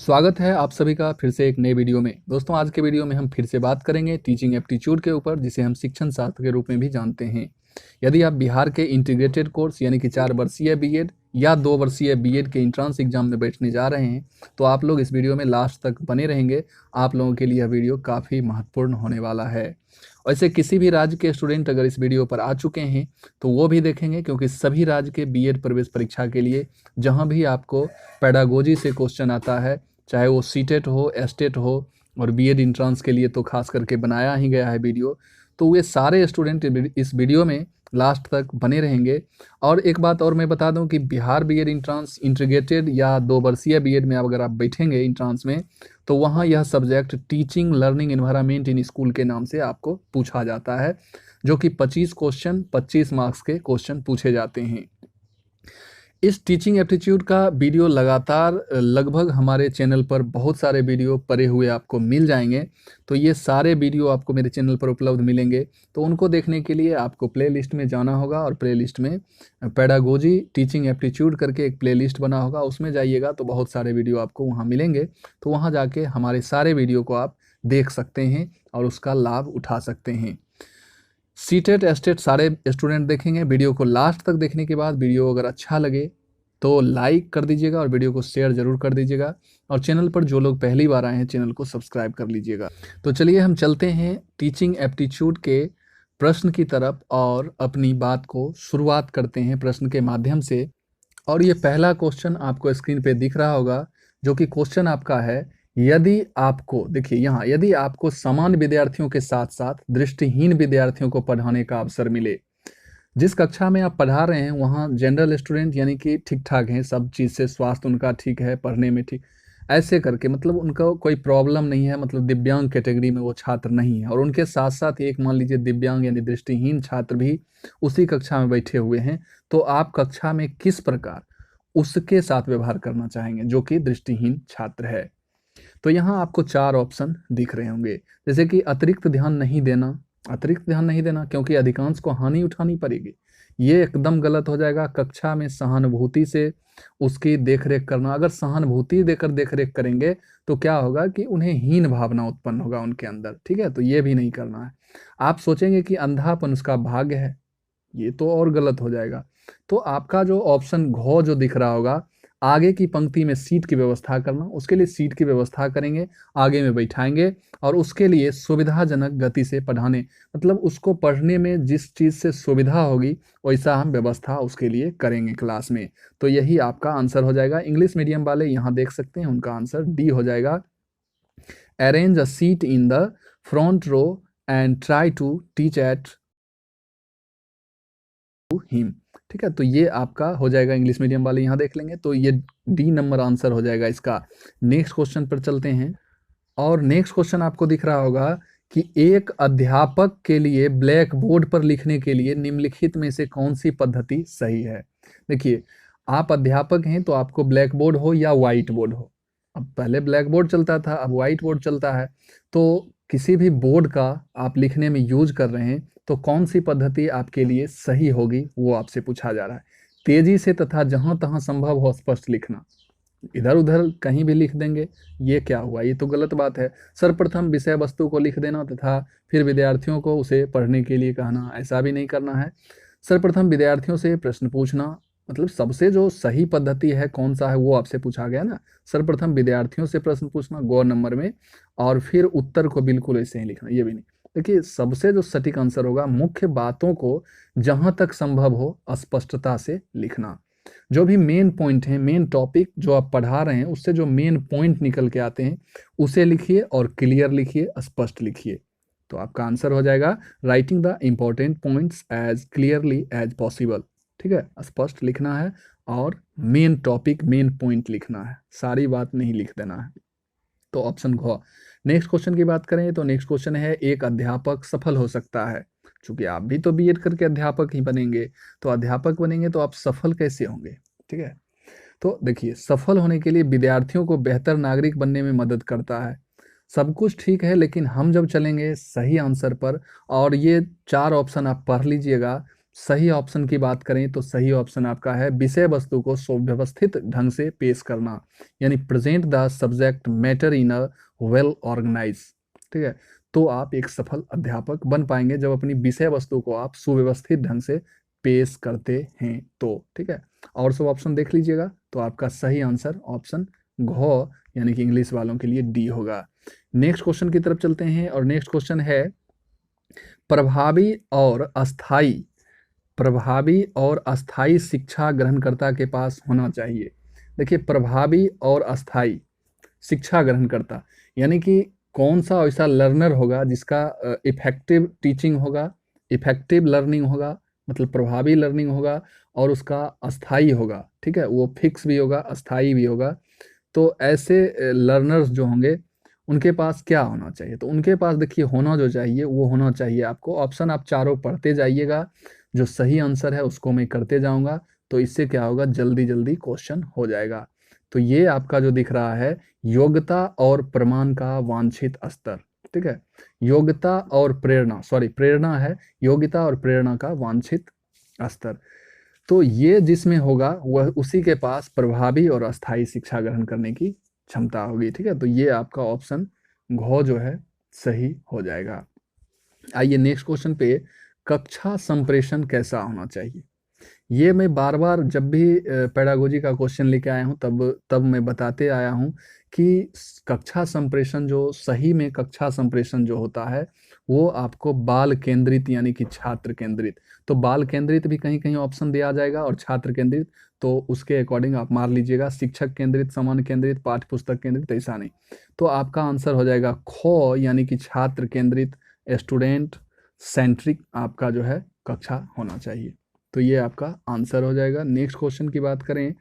स्वागत है आप सभी का फिर से एक नए वीडियो में। दोस्तों, आज के वीडियो में हम फिर से बात करेंगे टीचिंग एप्टीट्यूड के ऊपर, जिसे हम शिक्षण शास्त्र के रूप में भी जानते हैं। यदि आप बिहार के इंटीग्रेटेड कोर्स यानी कि 4 वर्षीय बीएड या 2 वर्षीय बीएड के एंट्रेंस एग्जाम में बैठने जा रहे हैं, तो आप लोग इस वीडियो में लास्ट तक बने रहेंगे। आप लोगों के लिए यह वीडियो काफ़ी महत्वपूर्ण होने वाला है। वैसे किसी भी राज्य के स्टूडेंट अगर इस वीडियो पर आ चुके हैं तो वो भी देखेंगे, क्योंकि सभी राज्य के बीएड प्रवेश परीक्षा के लिए जहाँ भी आपको पेडागोजी से क्वेश्चन आता है, चाहे वो सीटेट हो, एस्टेट हो, और बीएड इंट्रांस के लिए तो खास करके बनाया ही गया है वीडियो, तो वे सारे स्टूडेंट इस वीडियो में लास्ट तक बने रहेंगे। और एक बात और मैं बता दूं कि बिहार बीएड इंट्रांस इंटीग्रेटेड या 2 वर्षीय बीएड में अगर आप बैठेंगे इंट्रांस में, तो वहाँ यह subject teaching learning environment in school के नाम से आपको पूछा जाता है, जो कि 25 क्वेश्चन 25 मार्क्स के क्वेश्चन पूछे जाते हैं। इस टीचिंग एप्टीट्यूड का वीडियो लगातार लगभग हमारे चैनल पर बहुत सारे वीडियो पड़े हुए आपको मिल जाएंगे। तो ये सारे वीडियो आपको मेरे चैनल पर उपलब्ध मिलेंगे, तो उनको देखने के लिए आपको प्लेलिस्ट में जाना होगा, और प्लेलिस्ट में पेडागोजी टीचिंग एप्टीट्यूड करके एक प्लेलिस्ट बना होगा, उसमें जाइएगा तो बहुत सारे वीडियो आपको वहाँ मिलेंगे। तो वहाँ जाके हमारे सारे वीडियो को आप देख सकते हैं और उसका लाभ उठा सकते हैं। सीटेट एस्टेट सारे स्टूडेंट देखेंगे। वीडियो को लास्ट तक देखने के बाद वीडियो अगर अच्छा लगे तो लाइक कर दीजिएगा और वीडियो को शेयर ज़रूर कर दीजिएगा, और चैनल पर जो लोग पहली बार आए हैं चैनल को सब्सक्राइब कर लीजिएगा। तो चलिए हम चलते हैं टीचिंग एप्टीट्यूड के प्रश्न की तरफ और अपनी बात को शुरुआत करते हैं प्रश्न के माध्यम से। और ये पहला क्वेश्चन आपको स्क्रीन पे दिख रहा होगा, जो कि क्वेश्चन आपका है, यदि आपको, देखिए यहाँ, यदि आपको समान विद्यार्थियों के साथ साथ दृष्टिहीन विद्यार्थियों को पढ़ाने का अवसर मिले। जिस कक्षा में आप पढ़ा रहे हैं वहाँ जनरल स्टूडेंट यानी कि ठीक ठाक हैं, सब चीज़ से स्वास्थ्य उनका ठीक है, पढ़ने में ठीक, ऐसे करके मतलब उनका कोई प्रॉब्लम नहीं है, मतलब दिव्यांग कैटेगरी में वो छात्र नहीं है, और उनके साथ साथ एक मान लीजिए दिव्यांग यानी दृष्टिहीन छात्र भी उसी कक्षा में बैठे हुए हैं, तो आप कक्षा में किस प्रकार उसके साथ व्यवहार करना चाहेंगे जो कि दृष्टिहीन छात्र है। तो यहाँ आपको 4 ऑप्शन दिख रहे होंगे, जैसे कि अतिरिक्त ध्यान नहीं देना। अतिरिक्त ध्यान नहीं देना क्योंकि अधिकांश को हानि उठानी पड़ेगी, ये एकदम गलत हो जाएगा। कक्षा में सहानुभूति से उसकी देखरेख करना। अगर सहानुभूति देकर देखरेख करेंगे तो क्या होगा कि उन्हें हीन भावना उत्पन्न होगा उनके अंदर, ठीक है, तो ये भी नहीं करना है। आप सोचेंगे कि अंधापन उसका भाग्य है, ये तो और गलत हो जाएगा। तो आपका जो ऑप्शन घ जो दिख रहा होगा, आगे की पंक्ति में सीट की व्यवस्था करना, उसके लिए सीट की व्यवस्था करेंगे, आगे में बैठाएंगे, और उसके लिए सुविधाजनक गति से पढ़ाने, मतलब उसको पढ़ने में जिस चीज़ से सुविधा होगी वैसा हम व्यवस्था उसके लिए करेंगे क्लास में। तो यही आपका आंसर हो जाएगा। इंग्लिश मीडियम वाले यहाँ देख सकते हैं, उनका आंसर डी हो जाएगा। Arrange a seat in the front row and try to teach at him, ठीक है, तो ये आपका हो जाएगा। इंग्लिश मीडियम वाले यहाँ देख लेंगे, तो ये डी नंबर आंसर हो जाएगा इसका। नेक्स्ट क्वेश्चन पर चलते हैं, और नेक्स्ट क्वेश्चन आपको दिख रहा होगा कि एक अध्यापक के लिए ब्लैक बोर्ड पर लिखने के लिए निम्नलिखित में से कौन सी पद्धति सही है। देखिए, आप अध्यापक हैं तो आपको ब्लैक बोर्ड हो या व्हाइट बोर्ड हो, अब पहले ब्लैक बोर्ड चलता था, अब व्हाइट बोर्ड चलता है, तो किसी भी बोर्ड का आप लिखने में यूज कर रहे हैं तो कौन सी पद्धति आपके लिए सही होगी वो आपसे पूछा जा रहा है। तेजी से तथा जहां तहां संभव हो स्पष्ट लिखना, इधर उधर कहीं भी लिख देंगे, ये क्या हुआ, ये तो गलत बात है। सर्वप्रथम विषय वस्तु को लिख देना तथा फिर विद्यार्थियों को उसे पढ़ने के लिए कहना, ऐसा भी नहीं करना है। सर्वप्रथम विद्यार्थियों से प्रश्न पूछना, मतलब सबसे जो सही पद्धति है कौन सा है वो आपसे पूछा गया ना। सर्वप्रथम विद्यार्थियों से प्रश्न पूछना गौर नंबर में, और फिर उत्तर को बिल्कुल ऐसे ही लिखना, ये भी नहीं। देखिए, सबसे जो सटीक आंसर होगा, मुख्य बातों को जहां तक संभव हो स्पष्टता से लिखना। जो भी मेन पॉइंट है, मेन टॉपिक जो आप पढ़ा रहे हैं उससे जो मेन पॉइंट निकल के आते हैं उसे लिखिए, और क्लियर लिखिए, स्पष्ट लिखिए। तो आपका आंसर हो जाएगा writing the important points as clearly as possible, ठीक है, स्पष्ट लिखना है और मेन टॉपिक मेन पॉइंट लिखना है, सारी बात नहीं लिख देना है। तो ऑप्शन घ। नेक्स्ट क्वेश्चन की बात करें तो नेक्स्ट क्वेश्चन है, एक अध्यापक सफल हो सकता है। चूंकि आप भी तो बीएड करके अध्यापक ही बनेंगे, तो अध्यापक बनेंगे तो आप सफल कैसे होंगे, ठीक है। तो देखिए, सफल होने के लिए विद्यार्थियों को बेहतर नागरिक बनने में मदद करता है। सब कुछ ठीक है, लेकिन हम जब चलेंगे सही आंसर पर, और ये 4 ऑप्शन आप पढ़ लीजिएगा, सही ऑप्शन की बात करें तो सही ऑप्शन आपका है विषय वस्तु को सुव्यवस्थित ढंग से पेश करना, यानी present the subject matter in a well organize. ठीक है, तो आप एक सफल अध्यापक बन पाएंगे जब अपनी विषय वस्तु को आप सुव्यवस्थित ढंग से पेश करते हैं तो। ठीक है, और सब ऑप्शन देख लीजिएगा, तो आपका सही आंसर ऑप्शन घ यानी कि इंग्लिश वालों के लिए डी होगा। नेक्स्ट क्वेश्चन की तरफ चलते हैं, और नेक्स्ट क्वेश्चन है प्रभावी और अस्थाई शिक्षा ग्रहणकर्ता के पास होना चाहिए। देखिए, प्रभावी और अस्थाई शिक्षा ग्रहणकर्ता यानी कि कौन सा ऐसा लर्नर होगा जिसका इफेक्टिव टीचिंग होगा, इफेक्टिव लर्निंग होगा, मतलब प्रभावी लर्निंग होगा, और उसका अस्थाई होगा। ठीक है, वो फिक्स भी होगा, अस्थाई भी होगा। तो ऐसे लर्नर्स जो होंगे उनके पास क्या होना चाहिए, तो उनके पास देखिए होना जो चाहिए वो होना चाहिए आपको, ऑप्शन आप चारों पढ़ते जाइएगा, जो सही आंसर है उसको मैं करते जाऊंगा, तो इससे क्या होगा, जल्दी जल्दी क्वेश्चन हो जाएगा। तो ये आपका जो दिख रहा है, योग्यता और प्रमाण का वांछित स्तर। ठीक है, योग्यता और प्रेरणा, सॉरी प्रेरणा है, योग्यता और प्रेरणा का वांछित स्तर। तो ये जिसमें होगा वह उसी के पास प्रभावी और अस्थाई शिक्षा ग्रहण करने की क्षमता होगी। ठीक है, तो ये आपका ऑप्शन घ जो है सही हो जाएगा। आइए नेक्स्ट क्वेश्चन पे, कक्षा संप्रेषण कैसा होना चाहिए। ये मैं बार बार जब भी पेडागोजी का क्वेश्चन लेके आया हूँ तब मैं बताते आया हूँ कि कक्षा संप्रेषण जो सही में कक्षा संप्रेषण जो होता है वो आपको बाल केंद्रित यानी कि छात्र केंद्रित, तो बाल केंद्रित भी कहीं कहीं ऑप्शन दिया जाएगा और छात्र केंद्रित, तो उसके अकॉर्डिंग आप मार लीजिएगा, शिक्षक केंद्रित, सामान्य केंद्रित, पाठ्य पुस्तक केंद्रित, ऐसा नहीं। तो आपका आंसर हो जाएगा ख यानी कि छात्र केंद्रित, स्टूडेंट सेंट्रिक आपका जो है कक्षा होना चाहिए। तो ये आपका आंसर हो जाएगा। नेक्स्ट क्वेश्चन की बात करें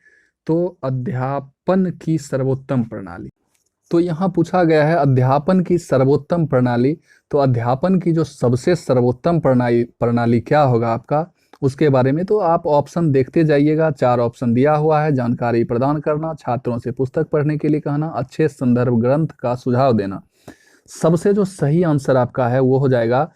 तो अध्यापन की सर्वोत्तम प्रणाली, तो यहाँ पूछा गया है अध्यापन की सर्वोत्तम प्रणाली। तो अध्यापन की जो सबसे सर्वोत्तम प्रणाली क्या होगा आपका, उसके बारे में तो आप ऑप्शन देखते जाइएगा, 4 ऑप्शन दिया हुआ है। जानकारी प्रदान करना, छात्रों से पुस्तक पढ़ने के लिए कहना, अच्छे संदर्भ ग्रंथ का सुझाव देना। सबसे जो सही आंसर आपका है वो हो जाएगा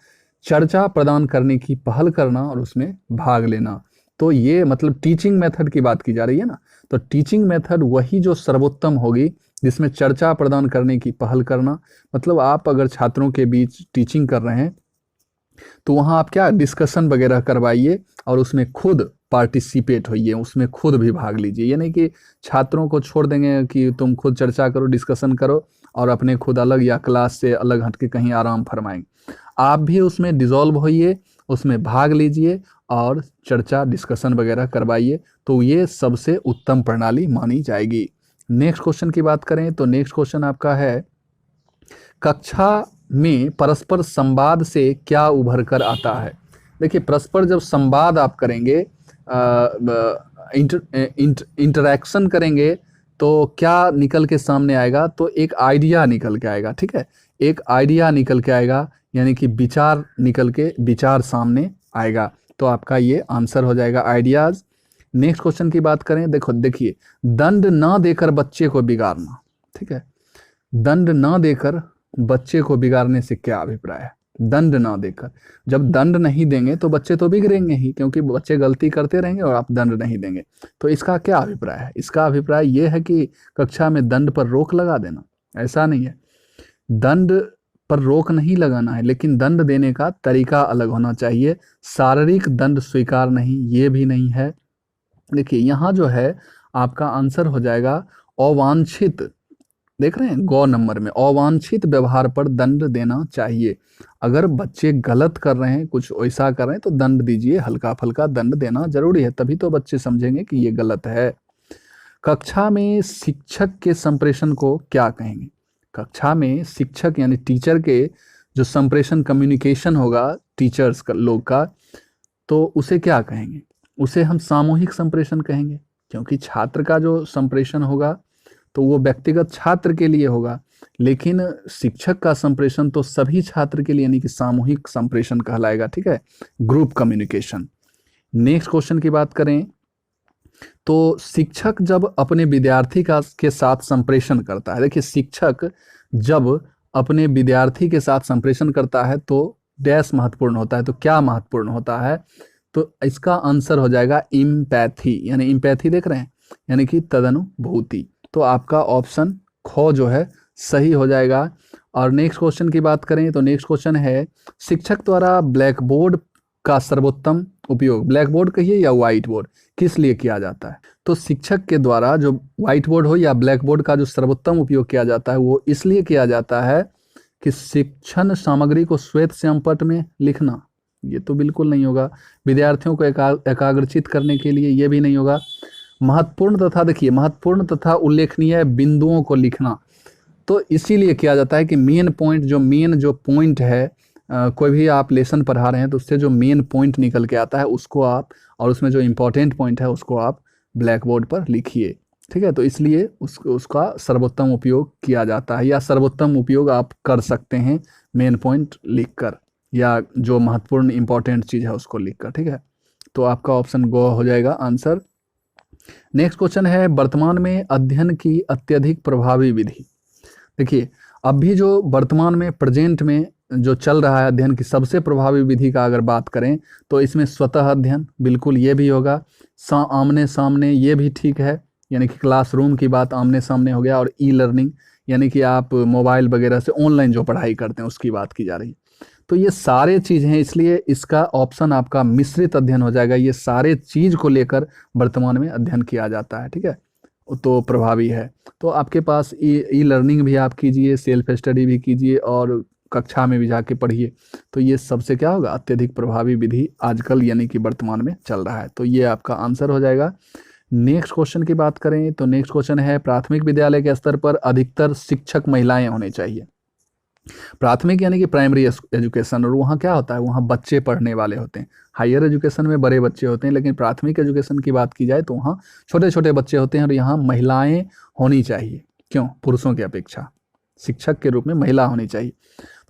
चर्चा प्रदान करने की पहल करना और उसमें भाग लेना। तो ये मतलब टीचिंग मेथड की बात की जा रही है ना, तो टीचिंग मेथड वही जो सर्वोत्तम होगी जिसमें चर्चा प्रदान करने की पहल करना। मतलब आप अगर छात्रों के बीच टीचिंग कर रहे हैं तो वहाँ आप क्या डिस्कशन वगैरह करवाइए और उसमें खुद पार्टिसिपेट होइए, उसमें खुद भी भाग लीजिए। ये नहीं कि छात्रों को छोड़ देंगे कि तुम खुद चर्चा करो, डिस्कशन करो और अपने खुद अलग या क्लास से अलग हट के कहीं आराम फरमाएंगे। आप भी उसमें डिजॉल्व होइए, उसमें भाग लीजिए और चर्चा डिस्कशन वगैरह करवाइए, तो ये सबसे उत्तम प्रणाली मानी जाएगी। नेक्स्ट क्वेश्चन की बात करें तो नेक्स्ट क्वेश्चन आपका है कक्षा में परस्पर संवाद से क्या उभर कर आता है। देखिए, परस्पर जब संवाद आप करेंगे, इंटरैक्शन करेंगे तो क्या निकल के सामने आएगा, तो एक आइडिया निकल के आएगा। ठीक है, एक आइडिया निकल के आएगा, यानी कि विचार निकल के विचार सामने आएगा, तो आपका ये आंसर हो जाएगा आइडियाज। नेक्स्ट क्वेश्चन की बात करें, देखिए दंड ना देकर बच्चे को बिगाड़ना। ठीक है, दंड ना देकर बच्चे को बिगाड़ने से क्या अभिप्राय है। दंड ना देकर, जब दंड नहीं देंगे तो बच्चे तो बिगड़ेंगे ही, क्योंकि बच्चे गलती करते रहेंगे और आप दंड नहीं देंगे। तो इसका क्या अभिप्राय है, इसका अभिप्राय ये है कि कक्षा में दंड पर रोक लगा देना, ऐसा नहीं है। दंड पर रोक नहीं लगाना है, लेकिन दंड देने का तरीका अलग होना चाहिए। शारीरिक दंड स्वीकार नहीं, ये भी नहीं है। देखिए यहाँ जो है आपका आंसर हो जाएगा अवांछित, देख रहे हैं गौ नंबर में, अवांछित व्यवहार पर दंड देना चाहिए। अगर बच्चे गलत कर रहे हैं, कुछ ऐसा कर रहे हैं तो दंड दीजिए, हल्का फुल्का दंड देना जरूरी है, तभी तो बच्चे समझेंगे कि ये गलत है। कक्षा में शिक्षक के संप्रेषण को क्या कहेंगे। कक्षा में शिक्षक यानी टीचर के जो संप्रेषण कम्युनिकेशन होगा टीचर्स का लोग का, तो उसे क्या कहेंगे, उसे हम सामूहिक संप्रेषण कहेंगे, क्योंकि छात्र का जो संप्रेषण होगा तो वो व्यक्तिगत छात्र के लिए होगा, लेकिन शिक्षक का संप्रेषण तो सभी छात्र के लिए यानी कि सामूहिक संप्रेषण कहलाएगा। ठीक है, ग्रुप कम्युनिकेशन। नेक्स्ट क्वेश्चन की बात करें तो शिक्षक जब अपने विद्यार्थी के साथ संप्रेषण करता है, देखिए शिक्षक जब अपने विद्यार्थी के साथ संप्रेषण करता है तो डैश महत्वपूर्ण होता है, तो क्या महत्वपूर्ण होता है, तो इसका आंसर हो जाएगा इम्पैथी, यानी इम्पैथी देख रहे हैं, यानी कि तदनुभूति। तो आपका ऑप्शन ख जो है सही हो जाएगा। और नेक्स्ट क्वेश्चन की बात करें तो नेक्स्ट क्वेश्चन है, शिक्षक द्वारा ब्लैक बोर्ड का सर्वोत्तम उपयोग, ब्लैक बोर्ड कहिए या व्हाइट बोर्ड, किस लिए किया जाता है? तो शिक्षक के द्वारा जो व्हाइट बोर्ड हो या ब्लैक बोर्ड का जो सर्वोत्तम उपयोग किया जाता है वो इसलिए किया जाता है कि शिक्षण सामग्री को श्वेत श्यामपट्ट में लिखना, ये तो बिल्कुल नहीं होगा। विद्यार्थियों को एकाग्रचित करने के लिए, ये भी नहीं होगा। महत्वपूर्ण तथा, देखिए, महत्वपूर्ण तथा उल्लेखनीय बिंदुओं को लिखना, तो इसीलिए किया जाता है कि मेन पॉइंट है, कोई भी आप लेसन पढ़ा रहे हैं तो उससे जो मेन पॉइंट निकल के आता है उसको आप, और उसमें जो इम्पोर्टेंट पॉइंट है उसको आप ब्लैक बोर्ड पर लिखिए, ठीक है। तो इसलिए उसका सर्वोत्तम उपयोग किया जाता है, या सर्वोत्तम उपयोग आप कर सकते हैं मेन पॉइंट लिखकर, या जो महत्वपूर्ण इंपॉर्टेंट चीज़ है उसको लिखकर, ठीक है। तो आपका ऑप्शन गो हो जाएगा आंसर। नेक्स्ट क्वेश्चन है, वर्तमान में अध्ययन की अत्यधिक प्रभावी विधि। देखिए, अभी जो वर्तमान में प्रेजेंट में जो चल रहा है अध्ययन की सबसे प्रभावी विधि का अगर बात करें तो इसमें स्वतः अध्ययन, बिल्कुल ये भी होगा। आमने सामने, ये भी ठीक है, यानी कि क्लासरूम की बात आमने सामने हो गया। और ई लर्निंग, यानी कि आप मोबाइल वगैरह से ऑनलाइन जो पढ़ाई करते हैं उसकी बात की जा रही है। तो ये सारे चीज़ हैं, इसलिए इसका ऑप्शन आपका मिश्रित अध्ययन हो जाएगा। ये सारे चीज़ को लेकर वर्तमान में अध्ययन किया जाता है, ठीक है, तो प्रभावी है। तो आपके पास ई लर्निंग भी आप कीजिए, सेल्फ स्टडी भी कीजिए, और कक्षा में भी जाके पढ़िए। तो ये सबसे क्या होगा, अत्यधिक प्रभावी विधि आजकल यानी कि वर्तमान में चल रहा है। तो ये आपका आंसर हो जाएगा। नेक्स्ट क्वेश्चन की बात करें तो नेक्स्ट क्वेश्चन है, प्राथमिक विद्यालय के स्तर पर अधिकतर शिक्षक महिलाएं होने चाहिए। प्राथमिक यानी कि प्राइमरी एजुकेशन, और वहाँ क्या होता है, वहाँ बच्चे पढ़ने वाले होते हैं। हायर एजुकेशन में बड़े बच्चे होते हैं, लेकिन प्राथमिक एजुकेशन की बात की जाए तो वहाँ छोटे छोटे बच्चे होते हैं, और यहाँ महिलाएं होनी चाहिए। क्यों? पुरुषों की अपेक्षा शिक्षक के रूप में महिला होनी चाहिए।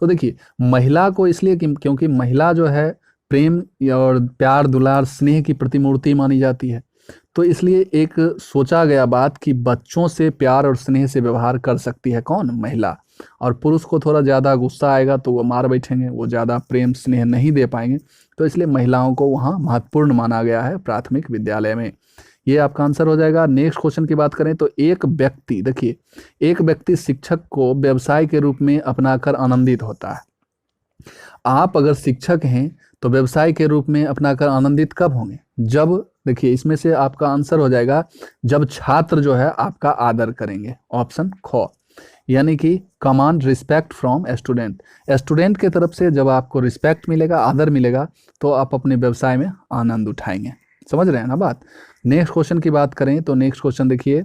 तो देखिए, महिला को इसलिए क्योंकि महिला जो है प्रेम और प्यार दुलार स्नेह की प्रतिमूर्ति मानी जाती है। तो इसलिए एक सोचा गया बात कि बच्चों से प्यार और स्नेह से व्यवहार कर सकती है कौन? महिला। और पुरुष को थोड़ा ज़्यादा गुस्सा आएगा तो वो मार बैठेंगे, वो ज़्यादा प्रेम स्नेह नहीं दे पाएंगे। तो इसलिए महिलाओं को वहाँ महत्वपूर्ण माना गया है प्राथमिक विद्यालय में। ये आपका आंसर हो जाएगा। नेक्स्ट क्वेश्चन की बात करें तो एक व्यक्ति, देखिए, एक व्यक्ति शिक्षक को व्यवसाय के रूप में अपनाकर आनंदित होता है। आप अगर शिक्षक हैं तो व्यवसाय के रूप में अपनाकर आनंदित कब होंगे? जब, देखिए, इसमें से आपका आंसर हो जाएगा जब छात्र जो है आपका आदर करेंगे, ऑप्शन ख, यानी कि command respect from student. Student के तरफ से जब आपको रिस्पेक्ट मिलेगा, आदर मिलेगा, तो आप अपने व्यवसाय में आनंद उठाएंगे। समझ रहे हैं ना बात? नेक्स्ट क्वेश्चन की बात करें तो नेक्स्ट क्वेश्चन देखिए,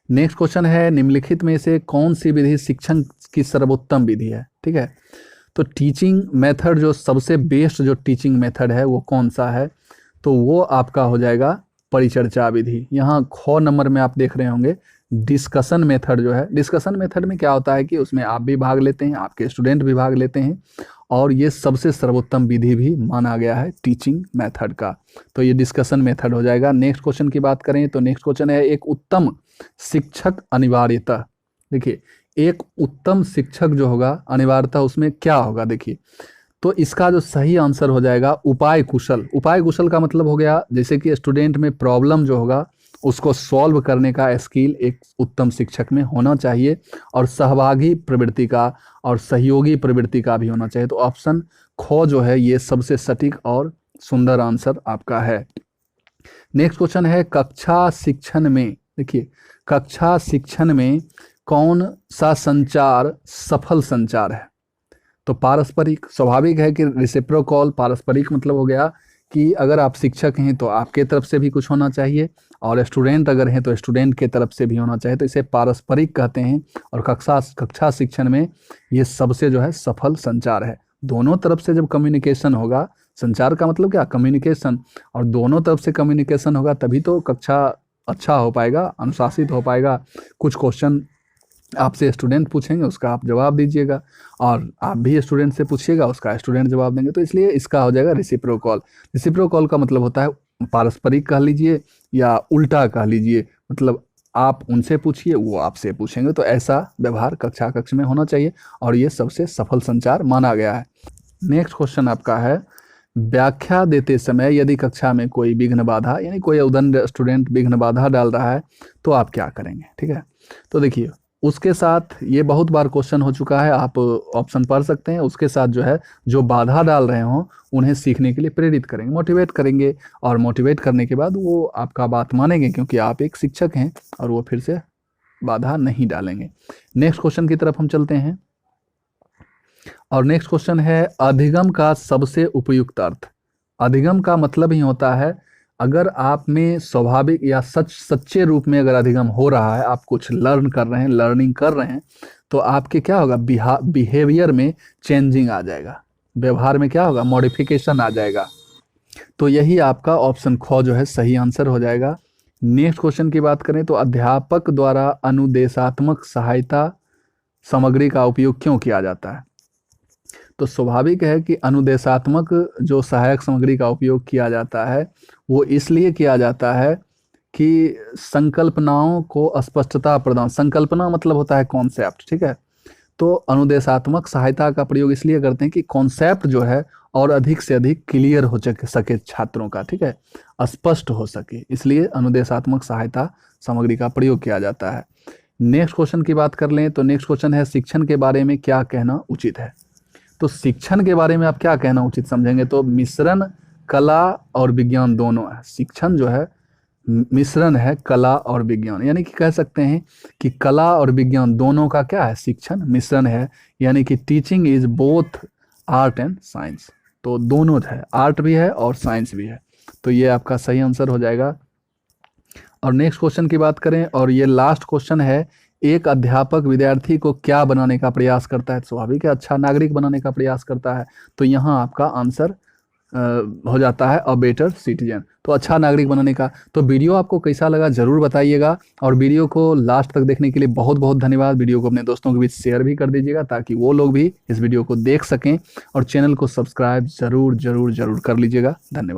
नेक्स्ट क्वेश्चन है, निम्नलिखित में से कौन सी विधि शिक्षण की सर्वोत्तम विधि है? ठीक है, तो टीचिंग मेथड जो सबसे बेस्ट जो टीचिंग मेथड है वो कौन सा है? तो वो आपका हो जाएगा परिचर्चा विधि। यहाँ ख नंबर में आप देख रहे होंगे डिस्कशन मेथड जो है। डिस्कशन मेथड में क्या होता है कि उसमें आप भी भाग लेते हैं, आपके स्टूडेंट भी भाग लेते हैं, और ये सबसे सर्वोत्तम विधि भी माना गया है टीचिंग मेथड का। तो ये डिस्कशन मेथड हो जाएगा। नेक्स्ट क्वेश्चन की बात करें तो नेक्स्ट क्वेश्चन है, एक उत्तम शिक्षक अनिवार्यता। देखिए, एक उत्तम शिक्षक जो होगा अनिवार्यता उसमें क्या होगा? देखिए, तो इसका जो सही आंसर हो जाएगा उपाय कुशल। उपाय कुशल का मतलब हो गया जैसे कि स्टूडेंट में प्रॉब्लम जो होगा उसको सॉल्व करने का स्किल एक उत्तम शिक्षक में होना चाहिए, और सहभागी प्रवृत्ति का और सहयोगी प्रवृत्ति का भी होना चाहिए। तो ऑप्शन ख जो है ये सबसे सटीक और सुंदर आंसर आपका है। नेक्स्ट क्वेश्चन है, कक्षा शिक्षण में, देखिए, कक्षा शिक्षण में कौन सा संचार सफल संचार है? तो पारस्परिक। स्वाभाविक है कि रेसिप्रोकल, पारस्परिक मतलब हो गया कि अगर आप शिक्षक हैं तो आपके तरफ से भी कुछ होना चाहिए, और स्टूडेंट अगर हैं तो स्टूडेंट के तरफ से भी होना चाहिए। तो इसे पारस्परिक कहते हैं, और कक्षा शिक्षण में ये सबसे जो है सफल संचार है। दोनों तरफ से जब कम्युनिकेशन होगा, संचार का मतलब क्या? कम्युनिकेशन, और दोनों तरफ से कम्युनिकेशन होगा तभी तो कक्षा अच्छा हो पाएगा, अनुशासित हो पाएगा। कुछ क्वेश्चन आपसे स्टूडेंट पूछेंगे, उसका आप जवाब दीजिएगा, और आप भी स्टूडेंट से पूछिएगा, उसका स्टूडेंट जवाब देंगे। तो इसलिए इसका हो जाएगा रेसिप्रोकल। रेसिप्रोकल का मतलब होता है पारस्परिक कह लीजिए या उल्टा कह लीजिए, मतलब आप उनसे पूछिए, वो आपसे पूछेंगे। तो ऐसा व्यवहार कक्षा कक्ष में होना चाहिए, और ये सबसे सफल संचार माना गया है। नेक्स्ट क्वेश्चन आपका है, व्याख्या देते समय यदि कक्षा में कोई विघ्न बाधा यानी कोई उदंड स्टूडेंट विघ्न बाधा डाल रहा है तो आप क्या करेंगे। ठीक है, तो देखिए उसके साथ ये बहुत बार क्वेश्चन हो चुका है, आप ऑप्शन पढ़ सकते हैं। उसके साथ जो है जो बाधा डाल रहे हों उन्हें सीखने के लिए प्रेरित करेंगे, मोटिवेट करेंगे, और मोटिवेट करने के बाद वो आपका बात मानेंगे क्योंकि आप एक शिक्षक हैं और वो फिर से बाधा नहीं डालेंगे। नेक्स्ट क्वेश्चन की तरफ हम चलते हैं और नेक्स्ट क्वेश्चन है अधिगम का सबसे उपयुक्त अर्थ। अधिगम का मतलब ही होता है अगर आप में स्वाभाविक या सच्चे रूप में अगर अधिगम हो रहा है, आप कुछ लर्न कर रहे हैं, लर्निंग कर रहे हैं, तो आपके क्या होगा, बिहेवियर में चेंजिंग आ जाएगा, व्यवहार में क्या होगा, मॉडिफिकेशन आ जाएगा। तो यही आपका ऑप्शन ख जो है सही आंसर हो जाएगा। नेक्स्ट क्वेश्चन की बात करें तो अध्यापक द्वारा अनुदेशात्मक सहायता सामग्री का उपयोग क्यों किया जाता है। तो स्वाभाविक है कि अनुदेशात्मक जो सहायक सामग्री का उपयोग किया जाता है वो इसलिए किया जाता है कि संकल्पनाओं को स्पष्टता प्रदान, संकल्पना मतलब होता है कॉन्सेप्ट, ठीक है। तो अनुदेशात्मक सहायता का प्रयोग इसलिए करते हैं कि कॉन्सेप्ट जो है और अधिक से अधिक क्लियर हो सके छात्रों का, ठीक है, स्पष्ट हो सके, इसलिए अनुदेशात्मक सहायता सामग्री का प्रयोग किया जाता है। नेक्स्ट क्वेश्चन की बात कर लें तो नेक्स्ट क्वेश्चन है शिक्षण के बारे में क्या कहना उचित है। तो शिक्षण के बारे में आप क्या कहना उचित समझेंगे, तो मिश्रण कला और विज्ञान दोनों है। शिक्षण जो है मिश्रण है कला और विज्ञान, यानी कि कह सकते हैं कि कला और विज्ञान दोनों का क्या है, शिक्षण मिश्रण है, यानी कि teaching is both art and science. तो दोनों है, आर्ट भी है और साइंस भी है, तो ये आपका सही आंसर हो जाएगा। और नेक्स्ट क्वेश्चन की बात करें और ये लास्ट क्वेश्चन है, एक अध्यापक विद्यार्थी को क्या बनाने का प्रयास करता है। स्वाभाविक है अच्छा नागरिक बनाने का प्रयास करता है, तो यहाँ आपका आंसर हो जाता है अ बेटर सिटीजन, तो अच्छा नागरिक बनाने का। तो वीडियो आपको कैसा लगा ज़रूर बताइएगा और वीडियो को लास्ट तक देखने के लिए बहुत बहुत धन्यवाद। वीडियो को अपने दोस्तों के बीच शेयर भी कर दीजिएगा ताकि वो लोग भी इस वीडियो को देख सकें, और चैनल को सब्सक्राइब ज़रूर ज़रूर ज़रूर कर लीजिएगा। धन्यवाद।